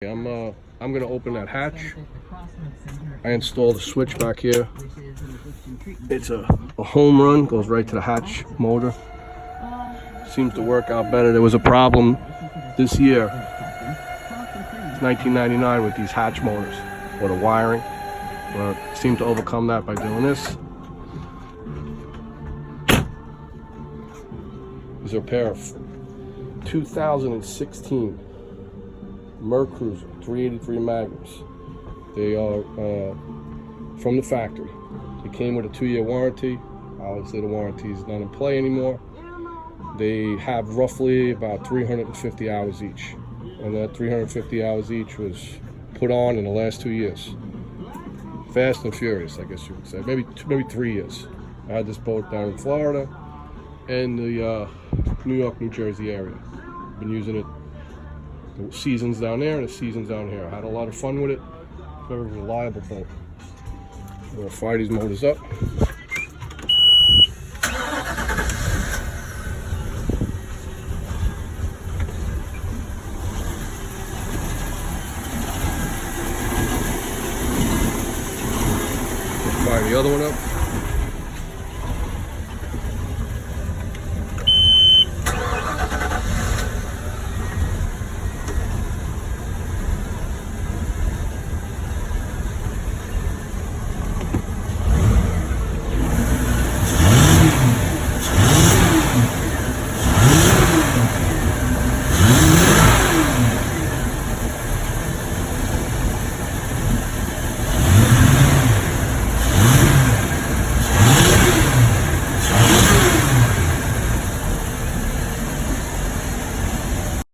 I'm gonna open that hatch. I installed a switch back here. It's a home run, goes right to the hatch motor. Seems to work out better. There was a problem this year, 1999, with these hatch motors or the wiring. But seemed to overcome that by doing this. These are a pair of 2016 Mercruiser 383 Magnums. They are from the factory. They came with a 2-year warranty. Obviously the warranty is not in play anymore. They have roughly about 350 hours each. And that 350 hours each was put on in the last 2 years. Fast and furious, I guess you would say. Maybe 3 years. I had this boat down in Florida and the New York, New Jersey area. Been using it the seasons down there and the seasons down here. I had a lot of fun with it. Very reliable boat. I'm gonna fire these motors up. Fire the other one up.